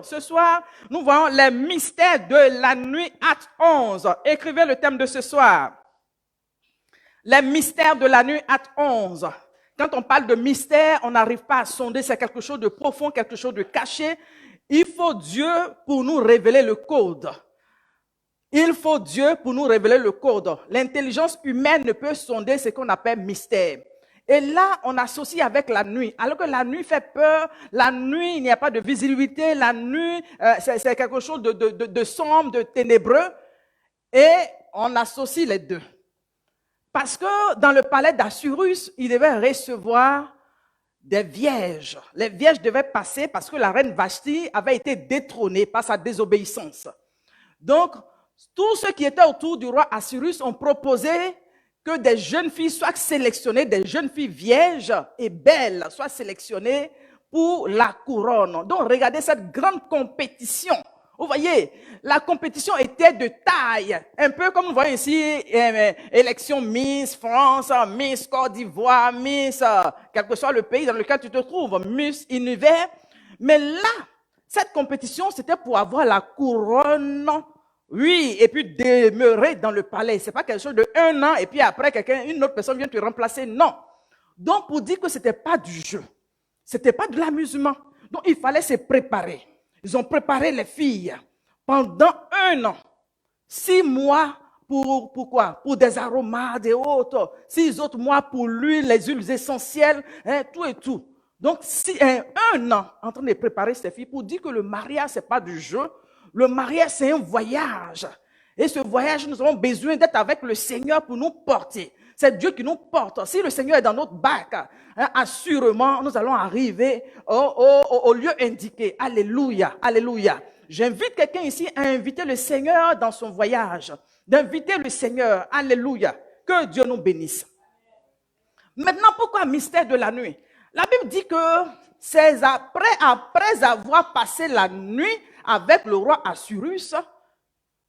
Ce soir, nous voyons les mystères de la nuit, acte 11. Écrivez le thème de ce soir. Les mystères de la nuit, acte 11. Quand on parle de mystère, on n'arrive pas à sonder, c'est quelque chose de profond, quelque chose de caché. Il faut Dieu pour nous révéler le code. Il faut Dieu pour nous révéler le code. L'intelligence humaine ne peut sonder ce qu'on appelle mystère. Et là, on associe avec la nuit. Alors que la nuit fait peur, la nuit, il n'y a pas de visibilité, la nuit, c'est quelque chose de sombre, de ténébreux. Et on associe les deux. Parce que dans le palais d'Assyrus, il devait recevoir des vierges. Les vierges devaient passer parce que la reine Vashti avait été détrônée par sa désobéissance. Donc, tous ceux qui étaient autour du roi Assyrus ont proposé que des jeunes filles soient sélectionnées, des jeunes filles vierges et belles soient sélectionnées pour la couronne. Donc, regardez cette grande compétition. Vous voyez, la compétition était de taille. Un peu comme vous voyez ici, élection Miss France, Miss Côte d'Ivoire, Miss, quel que soit le pays dans lequel tu te trouves, Miss Univers. Mais là, cette compétition, c'était pour avoir la couronne. Oui, et puis demeurer dans le palais. Ce n'est pas quelque chose de 1 an et puis après, une autre personne vient te remplacer. Non. Donc, pour dire que ce n'était pas du jeu, ce n'était pas de l'amusement. Donc, il fallait se préparer. Ils ont préparé les filles pendant 1 an, 6 mois pour quoi? Pour des aromates et autres, 6 autres mois pour l'huile, les huiles essentielles, tout et tout. Donc, 1 an en train de préparer ces filles pour dire que le mariage, ce n'est pas du jeu. Le mariage, c'est un voyage. Et ce voyage, nous avons besoin d'être avec le Seigneur pour nous porter. C'est Dieu qui nous porte. Si le Seigneur est dans notre barque, assurément, nous allons arriver au lieu indiqué. Alléluia, alléluia. J'invite quelqu'un ici à inviter le Seigneur dans son voyage. D'inviter le Seigneur. Alléluia. Que Dieu nous bénisse. Maintenant, pourquoi mystère de la nuit? La Bible dit que c'est après avoir passé la nuit avec le roi Assyrus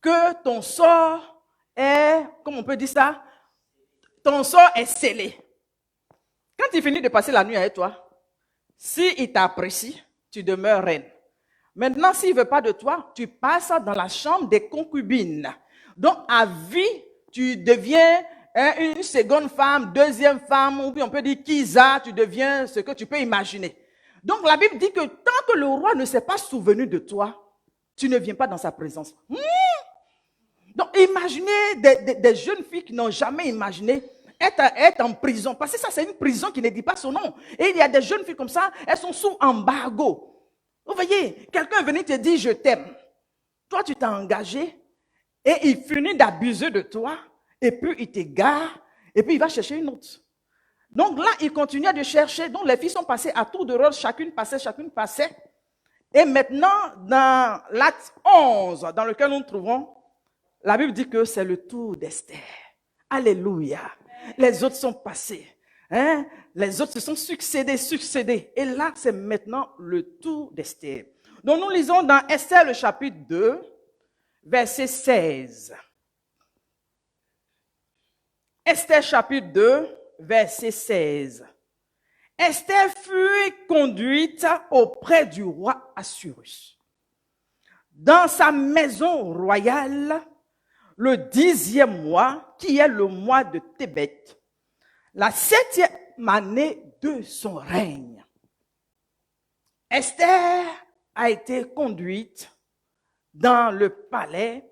que ton sort est, comment on peut dire ça? Ton sort est scellé. Quand il finit de passer la nuit avec toi, s'il t'apprécie, tu demeures reine. Maintenant, s'il ne veut pas de toi, tu passes dans la chambre des concubines. Donc, à vie, tu deviens une seconde femme, deuxième femme, ou bien on peut dire Kisa, tu deviens ce que tu peux imaginer. Donc, la Bible dit que tant que le roi ne s'est pas souvenu de toi, tu ne viens pas dans sa présence. Donc, imaginez des jeunes filles qui n'ont jamais imaginé être en prison. Parce que ça, c'est une prison qui ne dit pas son nom. Et il y a des jeunes filles comme ça, elles sont sous embargo. Vous voyez, quelqu'un est venu te dire « je t'aime ». Toi, tu t'es engagé et il finit d'abuser de toi et puis il t'égare et puis il va chercher une autre. Donc là, il continue de chercher. Donc les filles sont passées à tour de rôle, chacune passait. Et maintenant, dans l'acte 11, dans lequel nous nous trouvons, la Bible dit que c'est le tour d'Esther. Alléluia. Les autres sont passés. Les autres se sont succédés. Et là, c'est maintenant le tour d'Esther. Donc nous lisons dans Esther le chapitre 2, verset 16. Esther chapitre 2, verset 16. Esther fut conduite auprès du roi Assyrus. Dans sa maison royale, le 10e mois, qui est le mois de Tébet, la 7e année de son règne. Esther a été conduite dans le palais,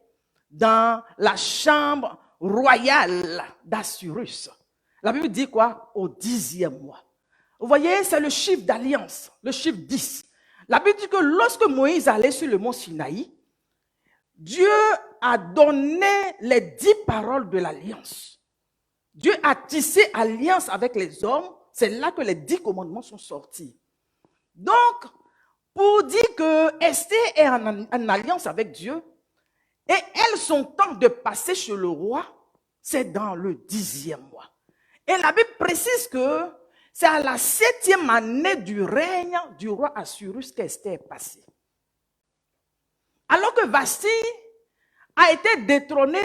dans la chambre royale d'Assyrus. La Bible dit quoi? Au 10e mois. Vous voyez, c'est le chiffre d'alliance, le chiffre 10. La Bible dit que lorsque Moïse allait sur le mont Sinaï, Dieu a donné les 10 paroles de l'alliance. Dieu a tissé alliance avec les hommes. C'est là que les 10 commandements sont sortis. Donc, pour dire que Esther est en alliance avec Dieu, et elle, son temps de passer chez le roi, c'est dans le 10e mois. Et la Bible précise que c'est à la 7e année du règne du roi Assyrus qu'Esther est passée. Alors que Vashti a été détrônée,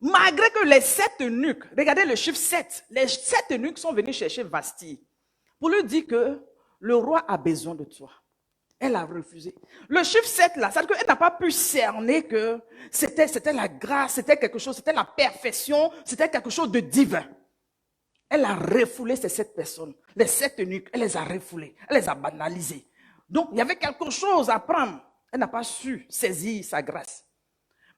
malgré que les 7 eunuques, regardez le chiffre 7, les 7 eunuques sont venus chercher Vashti pour lui dire que le roi a besoin de toi. Elle a refusé. Le chiffre 7 là, c'est-à-dire qu'elle n'a pas pu cerner que c'était la grâce, c'était quelque chose, c'était la perfection, c'était quelque chose de divin. Elle a refoulé ces 7 personnes. Les 7 eunuques, elle les a refoulées, elle les a banalisées. Donc, il y avait quelque chose à prendre. Elle n'a pas su saisir sa grâce.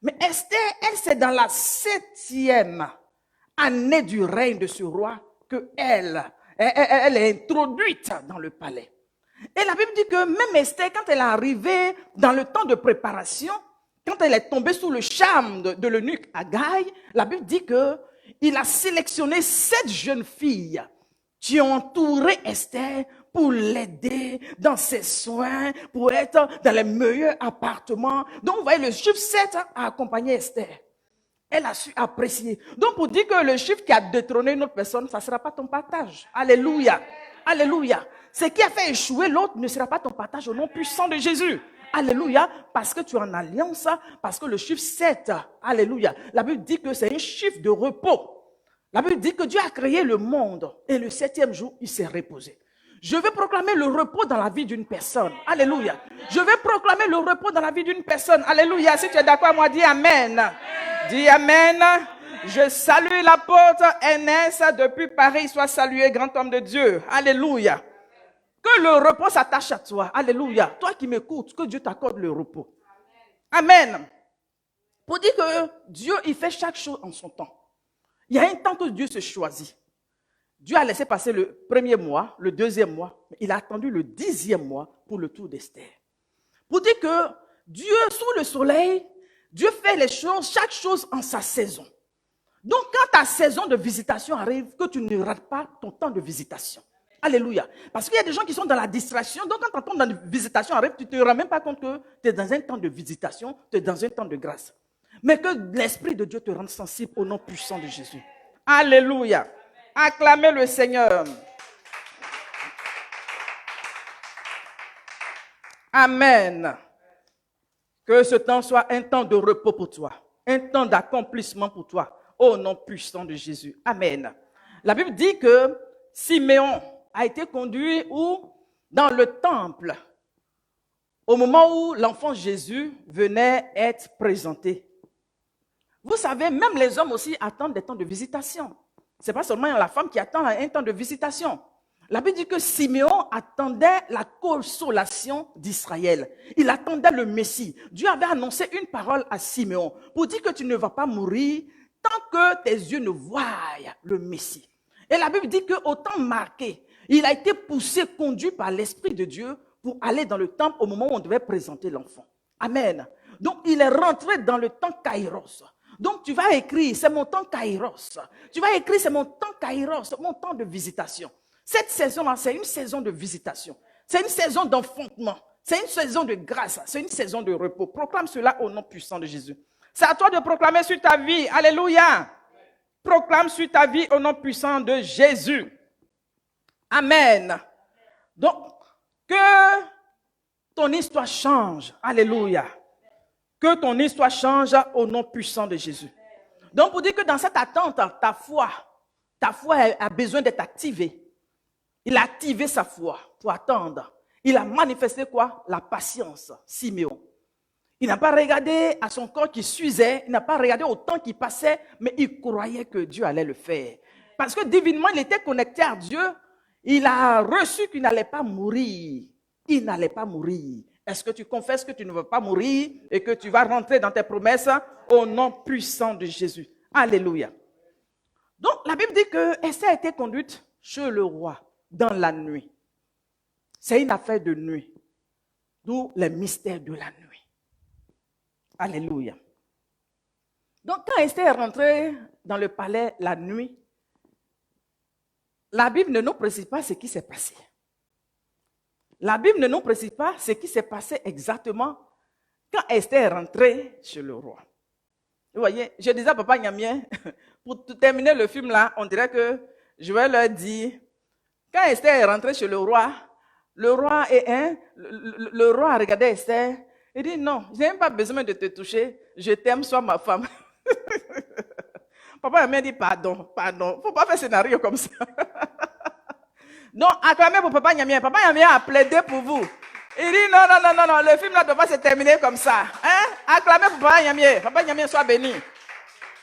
Mais Esther, elle, c'est dans la 7e année du règne de ce roi qu'elle est introduite dans le palais. Et la Bible dit que même Esther, quand elle est arrivée dans le temps de préparation, quand elle est tombée sous le charme de l'eunuque Haggai, la Bible dit qu'il a sélectionné 7 jeunes filles qui ont entouré Esther pour l'aider dans ses soins, pour être dans les meilleurs appartements. Donc, vous voyez, le chiffre 7 a accompagné Esther. Elle a su apprécier. Donc, pour dire que le chiffre qui a détrôné une autre personne, ça ne sera pas ton partage. Alléluia. Alléluia. Ce qui a fait échouer l'autre ne sera pas ton partage au nom puissant de Jésus. Alléluia. Parce que tu es en alliance, parce que le chiffre 7, alléluia. La Bible dit que c'est un chiffre de repos. La Bible dit que Dieu a créé le monde et le 7e jour, il s'est reposé. Je vais proclamer le repos dans la vie d'une personne. Alléluia. Je vais proclamer le repos dans la vie d'une personne. Alléluia. Si tu es d'accord, moi, dis Amen. Dis Amen. Je salue l'apôtre Ernest depuis Paris. Sois salué, grand homme de Dieu. Alléluia. Que le repos s'attache à toi. Alléluia. Toi qui m'écoutes, que Dieu t'accorde le repos. Amen. Pour dire que Dieu, il fait chaque chose en son temps. Il y a un temps que Dieu se choisit. Dieu a laissé passer le 1er mois, le 2e mois, mais il a attendu le 10e mois pour le tour d'Esther. Pour dire que Dieu, sous le soleil, Dieu fait les choses, chaque chose en sa saison. Donc, quand ta saison de visitation arrive, que tu ne rates pas ton temps de visitation. Alléluia. Parce qu'il y a des gens qui sont dans la distraction. Donc, quand ton temps de visitation arrive, tu ne te rends même pas compte que tu es dans un temps de visitation, tu es dans un temps de grâce. Mais que l'Esprit de Dieu te rende sensible au nom puissant de Jésus. Alléluia. Acclamez le Seigneur. Amen. Que ce temps soit un temps de repos pour toi, un temps d'accomplissement pour toi, au nom puissant de Jésus. Amen. La Bible dit que Siméon a été conduit où? Dans le temple, au moment où l'enfant Jésus venait être présenté. Vous savez, même les hommes aussi attendent des temps de visitation. Ce n'est pas seulement la femme qui attend un temps de visitation. La Bible dit que Siméon attendait la consolation d'Israël. Il attendait le Messie. Dieu avait annoncé une parole à Siméon pour dire que tu ne vas pas mourir tant que tes yeux ne voient le Messie. Et la Bible dit qu'au temps marqué, il a été poussé, conduit par l'Esprit de Dieu pour aller dans le temple au moment où on devait présenter l'enfant. Amen. Donc, il est rentré dans le temps Kairos. Donc, tu vas écrire, c'est mon temps Kairos. Tu vas écrire, c'est mon temps Kairos, mon temps de visitation. Cette saison-là, c'est une saison de visitation. C'est une saison d'enfantement. C'est une saison de grâce. C'est une saison de repos. Proclame cela au nom puissant de Jésus. C'est à toi de proclamer sur ta vie. Alléluia. Proclame sur ta vie au nom puissant de Jésus. Amen. Donc, que ton histoire change. Alléluia. Que ton histoire change au nom puissant de Jésus. Donc, pour dire que dans cette attente, ta foi a besoin d'être activée. Il a activé sa foi pour attendre. Il a manifesté quoi? La patience, Siméon. Il n'a pas regardé à son corps qui s'usait, il n'a pas regardé au temps qui passait, mais il croyait que Dieu allait le faire. Parce que divinement, il était connecté à Dieu. Il a reçu qu'il n'allait pas mourir. Il n'allait pas mourir. Est-ce que tu confesses que tu ne veux pas mourir et que tu vas rentrer dans tes promesses au nom puissant de Jésus? Alléluia. Donc, la Bible dit que Esther a été conduite chez le roi dans la nuit. C'est une affaire de nuit. D'où les mystères de la nuit. Alléluia. Donc, quand Esther est rentrée dans le palais la nuit, la Bible ne nous précise pas ce qui s'est passé. La Bible ne nous précise pas ce qui s'est passé exactement quand Esther est rentrée chez le roi. Vous voyez, je disais à Papa Nyamien, pour terminer le film là, on dirait que je vais leur dire, quand Esther est rentrée chez le roi a regardé Esther, il dit non, je n'ai même pas besoin de te toucher, je t'aime, sois ma femme. Papa Nyamien dit pardon, il ne faut pas faire scénario comme ça. Donc, acclamez pour Papa Nyamien. Papa Nyamien a plaidé pour vous. Il dit non, non, non, non, non, le film ne doit pas se terminer comme ça. Hein? Acclamez Papa Nyamie. Papa Nyamie soit béni.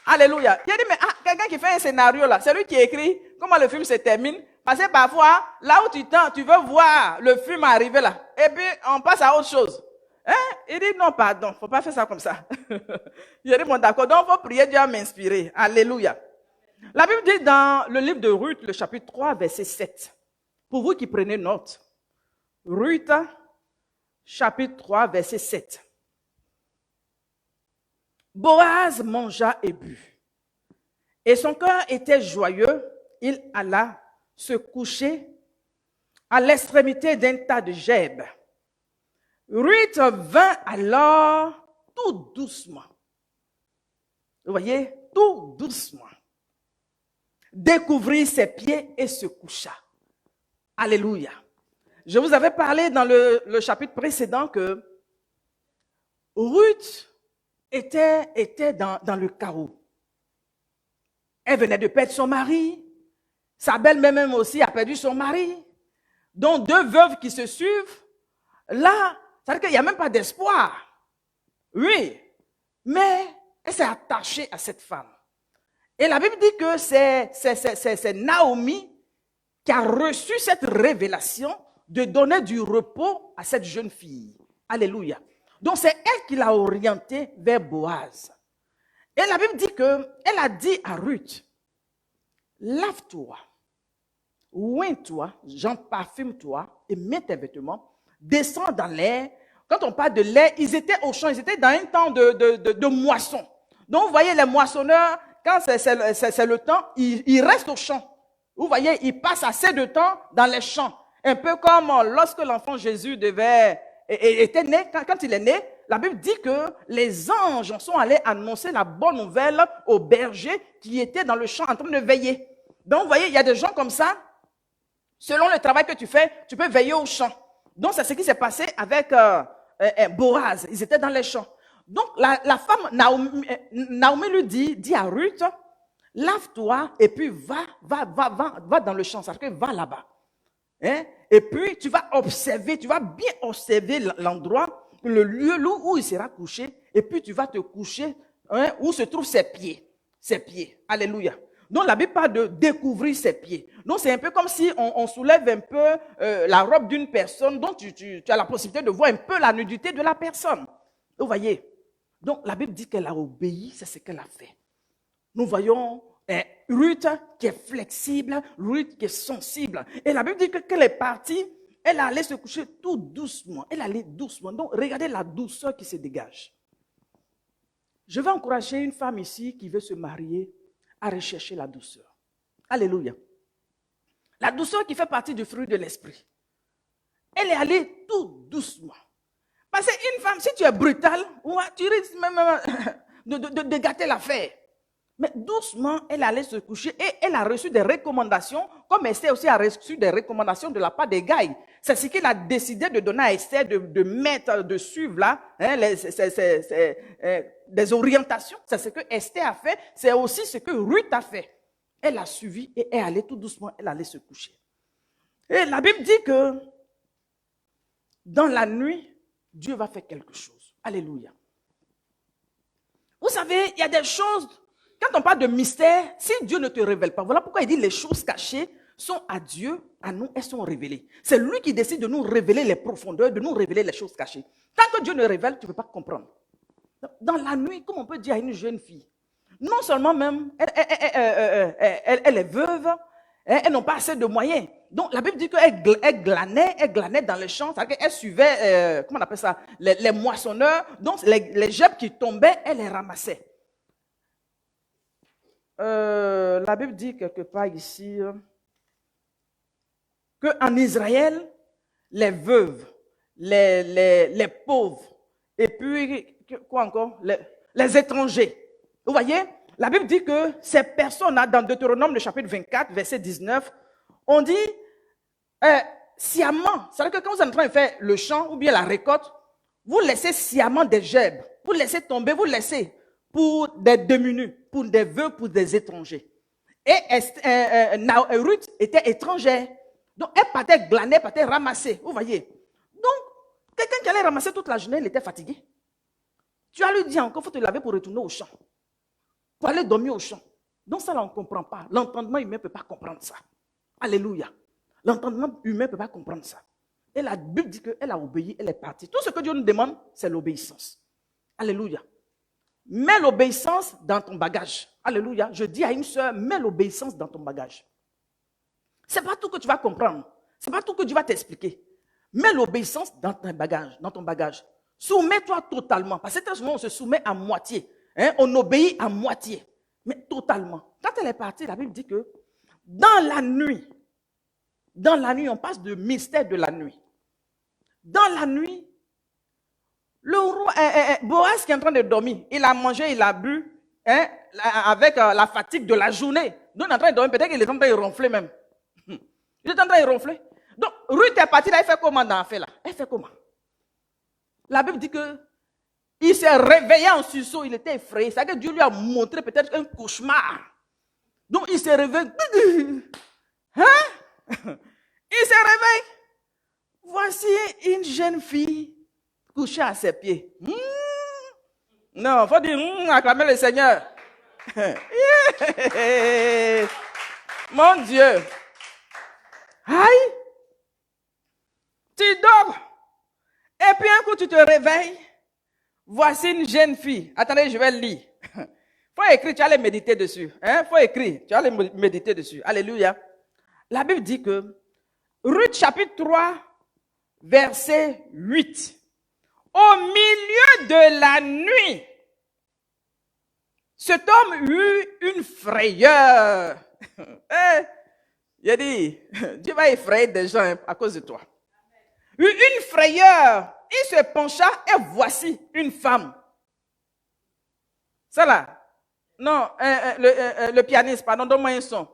Alléluia. Il a dit, mais quelqu'un qui fait un scénario là, c'est lui qui écrit comment le film se termine. Parce que parfois, là où tu veux voir le film arriver là, et puis on passe à autre chose. Hein? Il dit, non, pardon, il ne faut pas faire ça comme ça. Il a dit, bon, d'accord, donc il faut prier, Dieu va m'inspirer. Alléluia. La Bible dit dans le livre de Ruth, le chapitre 3, verset 7. Pour vous qui prenez note. Ruth, chapitre 3, verset 7. Boaz mangea et but. Et son cœur était joyeux. Il alla se coucher à l'extrémité d'un tas de gerbes. Ruth vint alors tout doucement. Vous voyez, tout doucement. Découvrit ses pieds et se coucha. Alléluia. Je vous avais parlé dans le chapitre précédent que Ruth était dans le chaos. Elle venait de perdre son mari. Sa belle-mère même aussi a perdu son mari. Donc deux veuves qui se suivent. Là, ça veut dire qu'il n'y a même pas d'espoir. Oui, mais elle s'est attachée à cette femme. Et la Bible dit que c'est Naomi qui a reçu cette révélation de donner du repos à cette jeune fille. Alléluia. Donc c'est elle qui l'a orientée vers Boaz. Et la Bible dit qu'elle a dit à Ruth, lave-toi, oins-toi, parfume-toi et mets tes vêtements, descends dans l'air. Quand on parle de l'air, ils étaient au champ, ils étaient dans un temps de moisson. Donc vous voyez les moissonneurs, quand c'est le temps, ils restent au champ. Vous voyez, ils passent assez de temps dans les champs. Un peu comme lorsque l'enfant Jésus était né, quand il est né, la Bible dit que les anges sont allés annoncer la bonne nouvelle aux bergers qui étaient dans le champ en train de veiller. Donc, vous voyez, il y a des gens comme ça, selon le travail que tu fais, tu peux veiller au champ. Donc, c'est ce qui s'est passé avec Boaz. Ils étaient dans les champs. Donc, la femme, Naomi lui dit à Ruth, lave-toi et puis va dans le champ. C'est-à-dire que va là-bas. Hein? Et puis, tu vas observer, tu vas bien observer l'endroit, le lieu où il sera couché. Et puis, tu vas te coucher où se trouvent ses pieds. Ses pieds. Alléluia. Donc, la Bible parle de découvrir ses pieds. Donc, c'est un peu comme si on soulève un peu la robe d'une personne. Donc, tu as la possibilité de voir un peu la nudité de la personne. Vous voyez? Donc, la Bible dit qu'elle a obéi, c'est ce qu'elle a fait. Nous voyons Ruth qui est flexible, Ruth qui est sensible. Et la Bible dit que qu'elle est partie, elle allait se coucher tout doucement. Elle allait doucement. Donc, regardez la douceur qui se dégage. Je vais encourager une femme ici qui veut se marier à rechercher la douceur. Alléluia. La douceur qui fait partie du fruit de l'esprit. Elle est allée tout doucement. Parce qu'une femme, si tu es brutal, tu risques même de gâter l'affaire. Mais doucement, elle allait se coucher et elle a reçu des recommandations, comme Esther aussi a reçu des recommandations de la part des Gaïs. C'est ce qu'il a décidé de donner à Esther, de mettre, de suivre là, des orientations. C'est ce que Esther a fait, c'est aussi ce que Ruth a fait. Elle a suivi et elle allait tout doucement, elle allait se coucher. Et la Bible dit que dans la nuit, Dieu va faire quelque chose. Alléluia. Vous savez, il y a des choses, quand on parle de mystère, si Dieu ne te révèle pas, voilà pourquoi il dit les choses cachées sont à Dieu, à nous, elles sont révélées. C'est lui qui décide de nous révéler les profondeurs, de nous révéler les choses cachées. Tant que Dieu ne révèle, tu ne peux pas comprendre. Dans la nuit, comme on peut dire à une jeune fille, non seulement même, elle est veuve, elles n'ont pas assez de moyens. Donc, la Bible dit qu'elle glanait dans les champs, c'est-à-dire qu'elle suivait, comment on appelle ça, les moissonneurs. Donc, les gerbes qui tombaient, elle les ramassait. La Bible dit quelque part ici qu'en Israël, les veuves, les pauvres, et puis, quoi encore, les étrangers. Vous voyez, la Bible dit que ces personnes-là, dans Deutéronome, le chapitre 24, verset 19, on dit sciemment, c'est-à-dire que quand vous êtes en train de faire le champ ou bien la récolte, vous laissez sciemment des gerbes, vous laissez tomber, vous laissez pour des démunis, pour des veuves, pour des étrangers. Et Ruth était étrangère, donc elle partait glaner, partait ramasser, vous voyez. Donc, Quelqu'un qui allait ramasser toute la journée, il était fatigué. Tu as lui dit encore, il faut te laver pour retourner au champ. Pour aller dormir au champ. Donc ça, là, on ne comprend pas. L'entendement humain ne peut pas comprendre ça. Alléluia. L'entendement humain ne peut pas comprendre ça. Et la Bible dit qu'elle a obéi, elle est partie. Tout ce que Dieu nous demande, c'est l'obéissance. Alléluia. Mets l'obéissance dans ton bagage. Alléluia. Je dis à une soeur, mets l'obéissance dans ton bagage. Ce n'est pas tout que tu vas comprendre. Ce n'est pas tout que Dieu va t'expliquer. Mets l'obéissance dans ton bagage. Soumets-toi totalement. Parce que très souvent, on se soumet à moitié. On obéit à moitié. Mais totalement. Quand elle est partie, la Bible dit que dans la nuit, on passe du mystère de la nuit. Dans la nuit, le roi, Boaz qui est en train de dormir, il a mangé, il a bu, avec la fatigue de la journée. Donc il est en train de dormir, peut-être qu'il est en train de ronfler même. Il est en train de ronfler. Donc Ruth est partie là, elle fait comment dans l'affaire là? Elle fait comment? La Bible dit que il s'est réveillé en sursaut, il était effrayé. C'est-à-dire que Dieu lui a montré peut-être un cauchemar. Donc il s'est réveillé. Il se réveille. Voici une jeune fille couchée à ses pieds. Non, il faut dire, acclamer le Seigneur. Mon Dieu. Aïe. Tu dors. Et puis un coup, tu te réveilles. Voici une jeune fille. Attendez, je vais le lire. Il faut écrire, tu allais méditer dessus. Il faut écrire, tu allais méditer dessus. Alléluia. La Bible dit que Ruth chapitre 3, verset 8. Au milieu de la nuit, cet homme eut une frayeur. Il a dit, Dieu va effrayer des gens à cause de toi. Eut une frayeur. Il se pencha et voici une femme. Ça là. Non, le pianiste, pardon, donne-moi un son.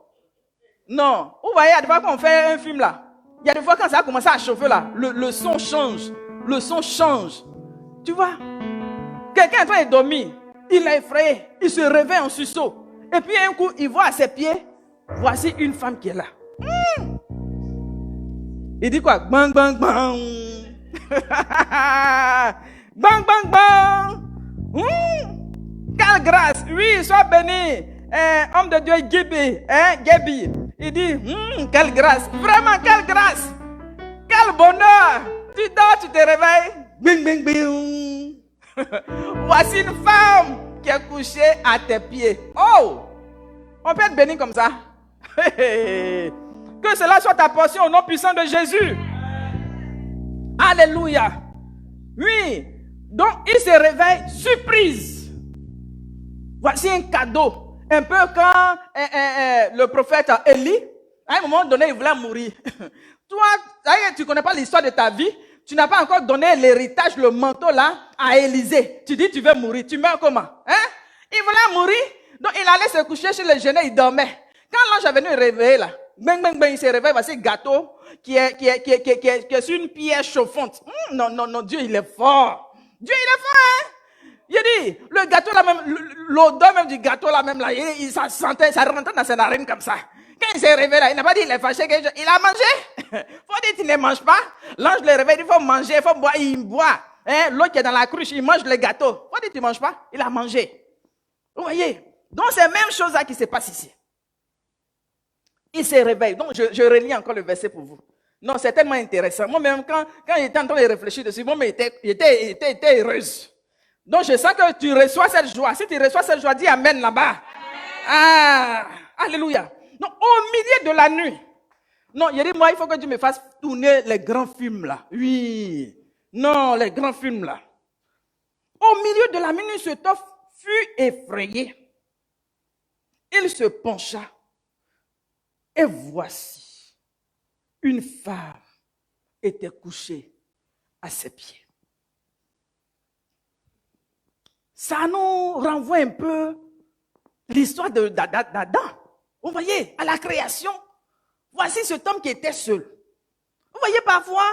Non, vous voyez, il y a des fois qu'on fait un film là. Il y a des fois quand ça a commencé à chauffer là, le son change. Le son change. Tu vois? Quelqu'un est en train de dormir. Il est effrayé. Il se réveille en sursaut. Et puis un coup, il voit à ses pieds, voici une femme qui est là. Il dit quoi? Bang, bang, bang. Bang, bang, bang. Quelle grâce. Oui, sois béni. Homme de Dieu, Gaby. Il dit, quelle grâce. Vraiment, quelle grâce. Quel bonheur. Tu dors, tu te réveilles. Bing, bing, bing. Voici une femme qui est couchée à tes pieds. Oh, on peut être béni comme ça. Que cela soit ta portion au nom puissant de Jésus. Alléluia. Oui. Donc, il se réveille, surprise. Voici un cadeau. Un peu quand le prophète Élie, à un moment donné, il voulait mourir. Toi, tu ne connais pas l'histoire de ta vie. Tu n'as pas encore donné l'héritage, le manteau là, à Élisée. Tu dis, tu veux mourir. Tu meurs comment? Il voulait mourir. Donc, il allait se coucher chez le jeune et il dormait. Quand l'ange est venu le réveiller là, bang, bang, bang, il se réveille. Voici un gâteau qui est sur une pierre chauffante. Non, Dieu, il est fort. Dieu, il est fort, Il dit, le gâteau là même, l'odeur même du gâteau là même là, ça sentait, ça rentrait dans ses narines comme ça. Quand il s'est réveillé là, il n'a pas dit il est fâché, il a mangé. Faut dire qu'il ne mange pas. L'ange le réveille, il faut manger, il faut boire, il boit. L'autre qui est dans la cruche, il mange le gâteau. Faut dire qu'il ne mange pas, il a mangé. Vous voyez? Donc c'est la même chose là qui se passe ici. Il se réveille. Donc je relis encore le verset pour vous. Non, c'est tellement intéressant. Moi-même, quand j'étais en train de réfléchir dessus, moi-même, j'étais heureuse. Donc, je sens que tu reçois cette joie. Si tu reçois cette joie, dis Amen là-bas. Ah, alléluia. Donc, au milieu de la nuit. Non, il dit, moi, il faut que Dieu me fasse tourner les grands films là. Oui. Non, les grands films là. Au milieu de la nuit, cet homme fut effrayé. Il se pencha. Et voici, une femme était couchée à ses pieds. Ça nous renvoie un peu l'histoire d'Adam. Vous voyez, à la création, voici cet homme qui était seul. Vous voyez, parfois,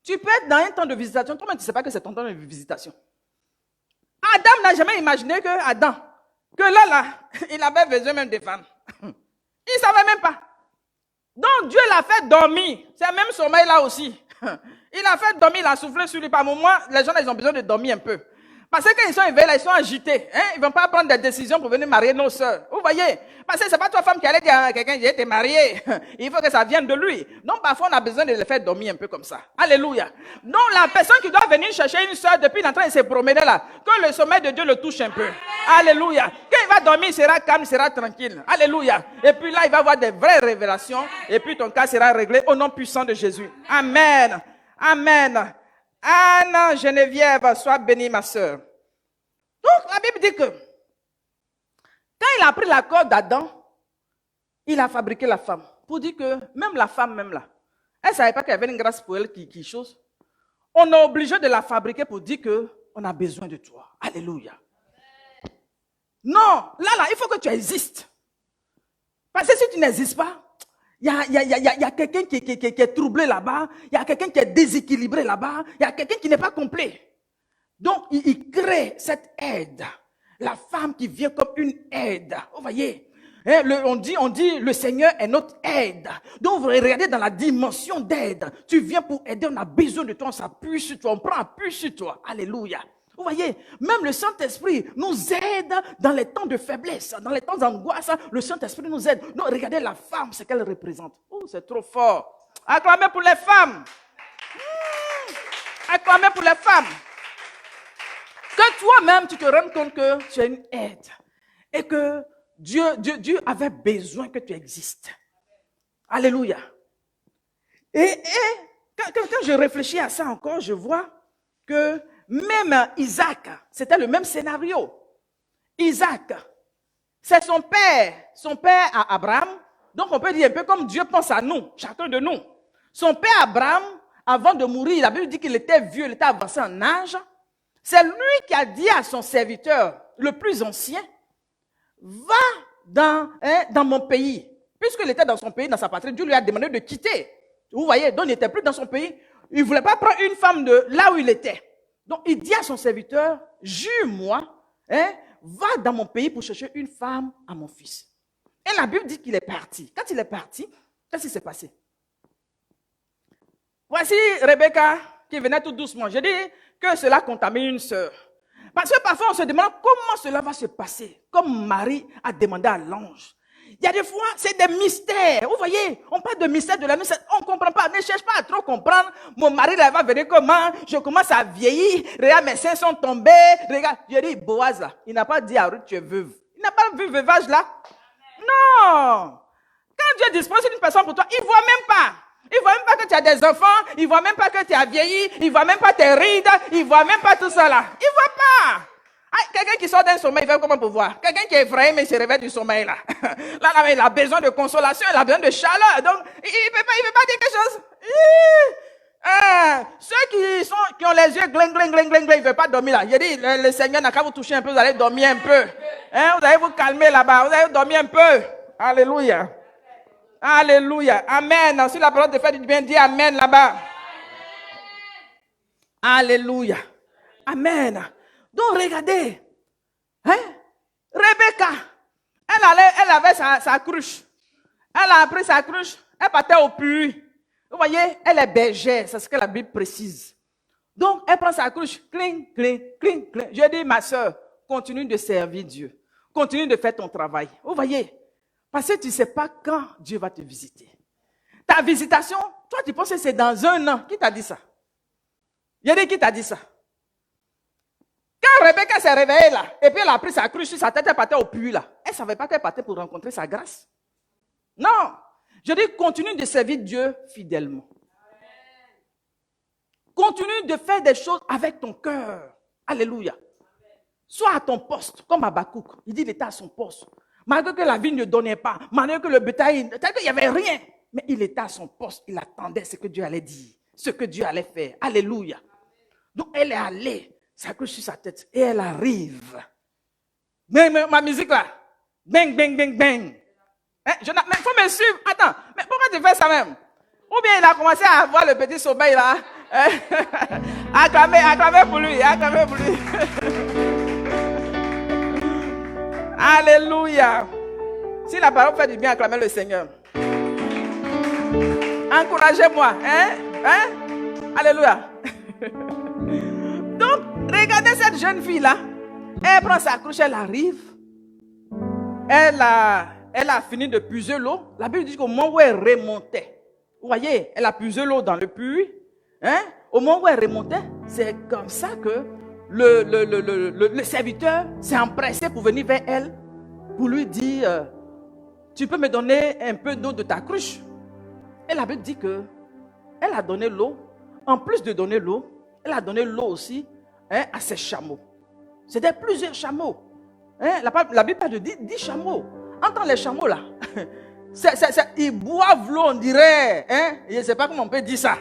tu peux être dans un temps de visitation, toi-même tu ne sais pas que c'est ton temps de visitation. Adam n'a jamais imaginé que là, il avait besoin même de femmes. Il ne savait même pas. Donc Dieu l'a fait dormir. C'est le même sommeil là aussi. Il a fait dormir, il a soufflé sur lui. Par moment, les gens ils ont besoin de dormir un peu. Parce que quand ils sont éveillés, là, ils sont agités. Hein? Ils ne vont pas prendre des décisions pour venir marier nos sœurs. Vous voyez? Parce que ce n'est pas toi, femme, qui allait dire à quelqu'un, j'ai été marié. Il faut que ça vienne de lui. Donc, parfois, on a besoin de le faire dormir un peu comme ça. Alléluia. Donc, la personne qui doit venir chercher une sœur depuis l'entrée, il s'est promené là. Que le sommeil de Dieu le touche un peu. Alléluia. Quand il va dormir, il sera calme, il sera tranquille. Alléluia. Et puis là, il va avoir des vraies révélations. Et puis ton cas sera réglé au nom puissant de Jésus. Amen. Amen. Anne Geneviève, sois bénie, ma sœur. Donc, la Bible dit que quand il a pris la corde d'Adam, il a fabriqué la femme. Pour dire que même la femme, même là, elle ne savait pas qu'il y avait une grâce pour elle qui chose. On est obligé de la fabriquer pour dire qu'on a besoin de toi. Alléluia. Non, là, il faut que tu existes. Parce que si tu n'existes pas, il y a quelqu'un qui est troublé là-bas, il y a quelqu'un qui est déséquilibré là-bas, il y a quelqu'un qui n'est pas complet. Donc, il crée cette aide. La femme qui vient comme une aide. Vous voyez, hein, on dit, le Seigneur est notre aide. Donc, vous regardez dans la dimension d'aide. Tu viens pour aider, on a besoin de toi, on s'appuie sur toi, on prend appui sur toi. Alléluia. Vous voyez, même le Saint-Esprit nous aide dans les temps de faiblesse, dans les temps d'angoisse. Le Saint-Esprit nous aide. Donc, regardez la femme, ce qu'elle représente. Oh, c'est trop fort. Acclamez pour les femmes. Acclamez pour les femmes. Que toi-même, tu te rendes compte que tu es une aide. Et que Dieu avait besoin que tu existes. Alléluia. Et quand je réfléchis à ça encore, je vois que même Isaac, c'était le même scénario. Isaac, c'est son père à Abraham. Donc on peut dire un peu comme Dieu pense à nous, chacun de nous. Son père Abraham, avant de mourir, la Bible dit qu'il était vieux, il était avancé en âge. C'est lui qui a dit à son serviteur, le plus ancien, va dans mon pays. Puisqu'il était dans son pays, dans sa patrie, Dieu lui a demandé de quitter. Vous voyez, donc il n'était plus dans son pays. Il ne voulait pas prendre une femme de là où il était. Donc il dit à son serviteur, jure-moi, va dans mon pays pour chercher une femme à mon fils. Et la Bible dit qu'il est parti. Quand il est parti, qu'est-ce qui s'est passé? Voici Rebecca qui venait tout doucement. Je dis que cela contamine une sœur. Parce que parfois on se demande comment cela va se passer. Comme Marie a demandé à l'ange. Il y a des fois, c'est des mystères. Vous voyez, on parle de mystères de la nuit, on ne comprend pas. Ne cherche pas à trop comprendre. Mon mari là, va venir comment? Je commence à vieillir. Regarde, mes seins sont tombés. Regarde, je dis, Boaz là, il n'a pas dit à Ruth, tu es veuve. Il n'a pas vu veuvage là. Non. Quand Dieu dispose une personne pour toi, il ne voit même pas. Il ne voit même pas que tu as des enfants. Il ne voit même pas que tu as vieilli. Il ne voit même pas tes rides. Il ne voit même pas tout ça là. Il ne voit pas. Ah, quelqu'un qui sort d'un sommeil, il fait comment pour voir? Quelqu'un qui est effrayé, mais il se réveille du sommeil là. Là, il a besoin de consolation, il a besoin de chaleur. Donc, il ne peut pas dire quelque chose. Ceux qui ont les yeux gling, ils ne veulent pas dormir là. Il dit, le Seigneur n'a qu'à vous toucher un peu, vous allez dormir un peu. Vous allez vous calmer là-bas, vous allez dormir un peu. Alléluia. Alléluia. Amen. Si la parole de fait du bien, dis Amen là-bas. Alléluia. Amen. Donc regardez, Rebecca, elle avait sa cruche. Elle a pris sa cruche, elle partait au puits. Vous voyez, elle est bergère, c'est ce que la Bible précise. Donc, elle prend sa cruche, cling, cling, cling, cling. Je dis, ma soeur, continue de servir Dieu. Continue de faire ton travail. Vous voyez, parce que tu ne sais pas quand Dieu va te visiter. Ta visitation, toi tu penses que c'est dans 1 an. Qui t'a dit ça? Je dis, qui t'a dit ça? Quand Rebecca s'est réveillée là, et puis elle a pris sa cruche sur sa tête, elle partait au puits là. Elle ne savait pas qu'elle partait pour rencontrer sa grâce. Non. Je dis, continue de servir Dieu fidèlement. Continue de faire des choses avec ton cœur. Alléluia. Sois à ton poste, comme Habakkuk. Il dit, il était à son poste. Malgré que la vie ne donnait pas, malgré que le bétail, il n'y avait rien. Mais il était à son poste, il attendait ce que Dieu allait dire, ce que Dieu allait faire. Alléluia. Donc elle est allée. Ça cruche sur sa tête. Et elle arrive. Mais ma musique là. Bang, bang, bang, bang. Mais il faut me suivre. Attends, mais pourquoi tu fais ça même? Ou bien il a commencé à avoir le petit sommeil là. Acclamez pour lui. Acclamez pour lui. Alléluia. Si la parole fait du bien, acclamez le Seigneur. Encouragez-moi. Alléluia. Donc, regardez cette jeune fille-là. Elle prend sa cruche, elle arrive. Elle a fini de puiser l'eau. La Bible dit qu'au moment où elle remontait, vous voyez, elle a puisé l'eau dans le puits. Au moment où elle remontait, c'est comme ça que le serviteur s'est empressé pour venir vers elle, pour lui dire, tu peux me donner un peu d'eau de ta cruche? Et la Bible dit que elle a donné l'eau. En plus de donner l'eau, elle a donné l'eau aussi à ses chameaux. C'était plusieurs chameaux. La Bible parle de 10 chameaux. Entends les chameaux là. Ils boivent l'eau, on dirait. Je ne sais pas comment on peut dire ça.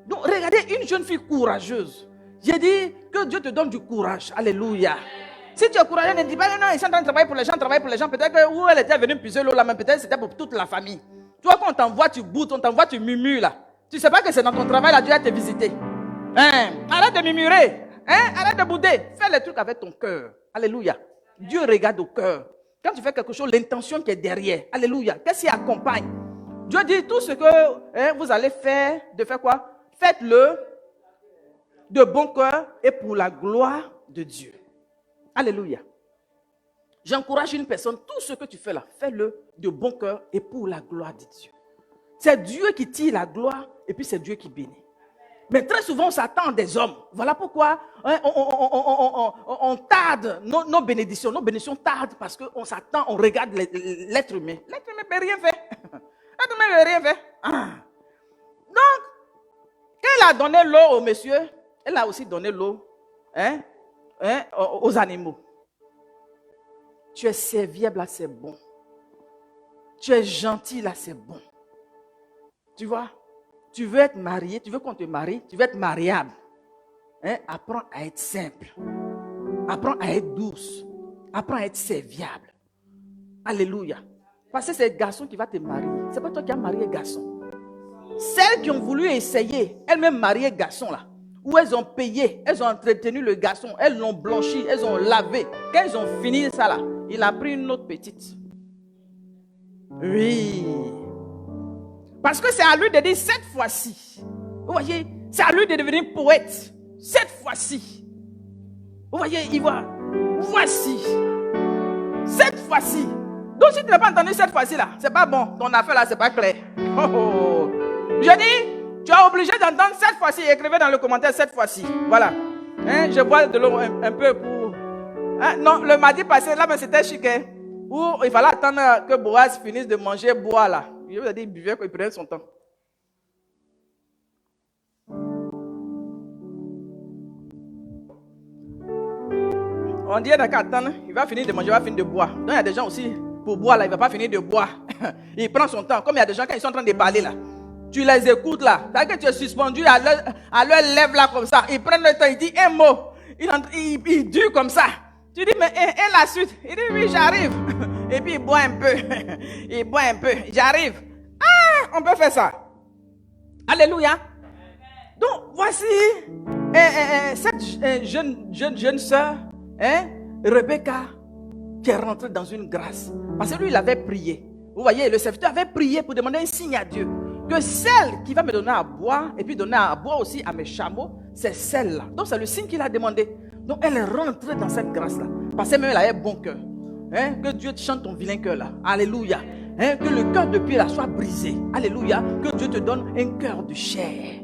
Donc regardez, une jeune fille courageuse. J'ai dit que Dieu te donne du courage. Alléluia. Si tu es courageux, ne dis pas non, ils sont en train de travailler pour les gens, Peut-être que où elle était venue puiser l'eau là, mais peut-être c'était pour toute la famille. Toi, quand on t'envoie, tu boutes, on t'envoie, tu murmures là. Tu ne sais pas que c'est dans ton travail là, Dieu va te visiter. Arrête de murmurer. Arrête de bouder. Fais les trucs avec ton cœur. Alléluia. Dieu regarde au cœur. Quand tu fais quelque chose, l'intention qui est derrière. Alléluia. Qu'est-ce qui accompagne? Dieu dit tout ce que vous allez faire, de faire quoi? Faites-le de bon cœur et pour la gloire de Dieu. Alléluia. J'encourage une personne, tout ce que tu fais là, fais-le de bon cœur et pour la gloire de Dieu. C'est Dieu qui tire la gloire et puis c'est Dieu qui bénit. Mais très souvent, on s'attend des hommes. Voilà pourquoi on tarde nos bénédictions. Nos bénédictions tardent parce qu'on s'attend, on regarde l'être humain. L'être humain ne peut rien faire. L'être humain ne peut rien faire. Donc, quand elle a donné l'eau au monsieur, elle a aussi donné l'eau aux animaux. Tu es serviable, là, c'est bon. Tu es gentil, là, c'est bon. Tu vois? Tu veux être marié, tu veux qu'on te marie, tu veux être mariable. Apprends à être simple. Apprends à être douce. Apprends à être serviable. Alléluia. Parce que c'est le garçon qui va te marier. C'est pas toi qui as marié le garçon. Celles qui ont voulu essayer, elles-mêmes marier le garçon là, où elles ont payé, elles ont entretenu le garçon, elles l'ont blanchi, elles ont lavé. Quand elles ont fini ça là, il a pris une autre petite. Oui. Parce que c'est à lui de dire cette fois-ci. Vous voyez, c'est à lui de devenir poète. Cette fois-ci. Vous voyez, il voit. Voici. Cette fois-ci. Donc si tu n'as pas entendu cette fois-ci là, c'est pas bon. Ton affaire là, c'est pas clair. Oh. Je dis, tu es obligé d'entendre cette fois-ci. Écrivez dans le commentaire cette fois-ci. Voilà. Je bois de l'eau un peu pour... non, le mardi passé, là, mais c'était chic. Où il fallait attendre que Boaz finisse de manger, boire là. Je vous ai dit, il buvait, il prenait son temps. On dit, d'accord, attendre, il va finir de manger, il va finir de boire. Donc il y a des gens aussi, pour boire là, il ne va pas finir de boire. Il prend son temps. Comme il y a des gens, quand ils sont en train de parler là, tu les écoutes là. C'est-à-dire que tu es suspendu à leur lèvre là comme ça. Ils prennent le temps, il dit un mot. Il dure comme ça. Tu dis, mais et la suite? Il dit, oui, j'arrive. Et puis il boit un peu. Il boit un peu. J'arrive. Ah, on peut faire ça. Alléluia. Donc, voici cette jeune sœur, Rebecca, qui est rentrée dans une grâce. Parce que lui, il avait prié. Vous voyez, le serviteur avait prié pour demander un signe à Dieu. Que celle qui va me donner à boire, et puis donner à boire aussi à mes chameaux, c'est celle-là. Donc, c'est le signe qu'il a demandé. Donc, elle est rentrée dans cette grâce-là. Parce qu'elle avait bon cœur. Que Dieu te chante ton vilain cœur là. Alléluia. Que le cœur de pierre là soit brisé. Alléluia. Que Dieu te donne un cœur de chair.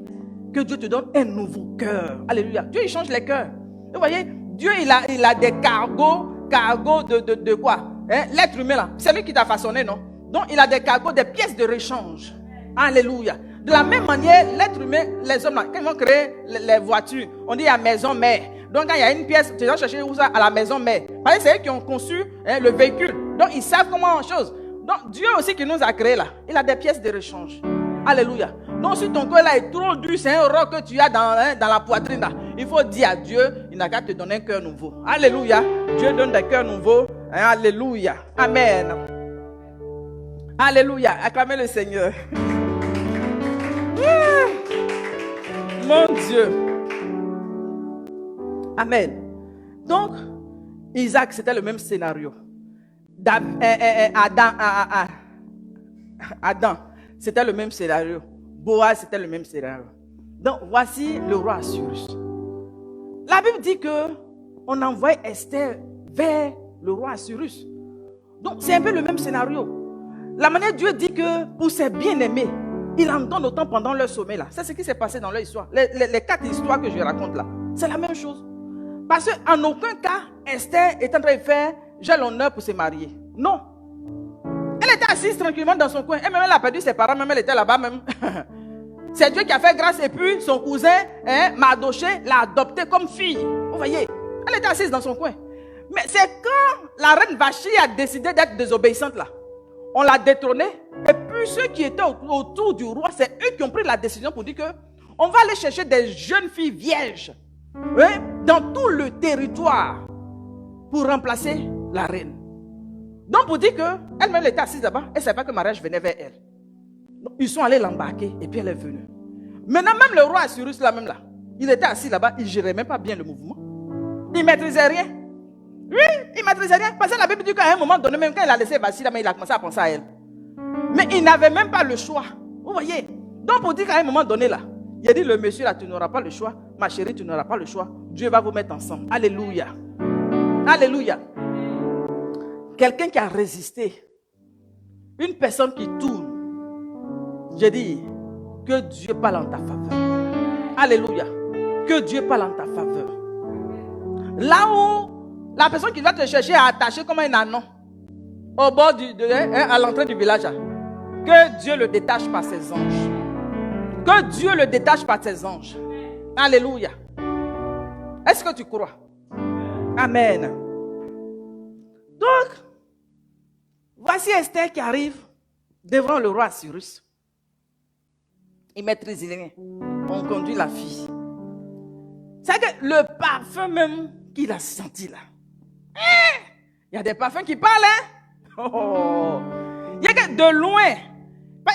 Que Dieu te donne un nouveau cœur. Alléluia. Dieu, il change les cœurs. Vous voyez, Dieu, il a des cargos de quoi? L'être humain là, c'est lui qui t'a façonné, non? Donc, il a des cargos, des pièces de rechange. Alléluia. De la même manière, l'être humain, les hommes là, quand ils vont créer les voitures, on dit à maison mère. Donc, quand il y a une pièce, tu dois chercher où ça? À la maison mère. Parce que c'est eux qui ont conçu le véhicule. Donc, ils savent comment on chose. Donc, Dieu aussi qui nous a créé là, il a des pièces de rechange. Alléluia. Donc, si ton cœur là est trop dur, c'est un roc que tu as dans la poitrine là. Il faut dire à Dieu, il n'a qu'à te donner un cœur nouveau. Alléluia. Dieu donne des cœurs nouveaux. Alléluia. Amen. Alléluia. Acclamez le Seigneur. Mon Dieu. Amen. Donc, Isaac, c'était le même scénario. Adam, c'était le même scénario. Boaz, c'était le même scénario. Donc, voici le roi Assyrus. La Bible dit qu'on envoie Esther vers le roi Assyrus. Donc, c'est un peu le même scénario. La manière Dieu dit que pour ses bien-aimés, il en donne autant pendant leur sommeil là. C'est ce qui s'est passé dans leur histoire. Les 4 histoires que je raconte là, c'est la même chose. Parce qu'en aucun cas, Esther est en train de faire « j'ai l'honneur pour se marier ». Non. Elle était assise tranquillement dans son coin. Elle a perdu ses parents, même elle était là-bas même. C'est Dieu qui a fait grâce et puis son cousin, Mardoché, l'a adoptée comme fille. Vous voyez, elle était assise dans son coin. Mais c'est quand la reine Vashti a décidé d'être désobéissante là. On l'a détrônée. Et puis ceux qui étaient autour du roi, c'est eux qui ont pris la décision pour dire que on va aller chercher des jeunes filles vierges dans tout le territoire pour remplacer la reine. Donc pour dire qu'elle-même était assise là-bas, elle ne savait pas que le mariage venait vers elle. Donc, ils sont allés l'embarquer et puis elle est venue. Maintenant même le roi Assyrus là même là, il était assis là-bas, il ne gérait même pas bien le mouvement. Il ne maîtrisait rien. Oui, il ne maîtrisait rien. Parce que la Bible dit qu'à un moment donné, même quand il a laissé Vashti là, il a commencé à penser à elle. Mais il n'avait même pas le choix. Vous voyez. Donc pour dire qu'à un moment donné là, il a dit le monsieur là, tu n'auras pas le choix. Ma chérie, tu n'auras pas le choix. Dieu va vous mettre ensemble. Alléluia. Alléluia. Quelqu'un qui a résisté. Une personne qui tourne. J'ai dit que Dieu parle en ta faveur. Alléluia. Que Dieu parle en ta faveur. Là où la personne qui va te chercher à attacher comme un anon au bord à l'entrée du village, que Dieu le détache par ses anges. Que Dieu le détache par ses anges. Alléluia. Est-ce que tu crois? Amen. Donc, voici Esther qui arrive devant le roi Assyrus. Il ne maîtrise rien. On conduit la fille. C'est que le parfum même qu'il a senti là. Il y a des parfums qui parlent, hein? Oh. Il y a que de loin.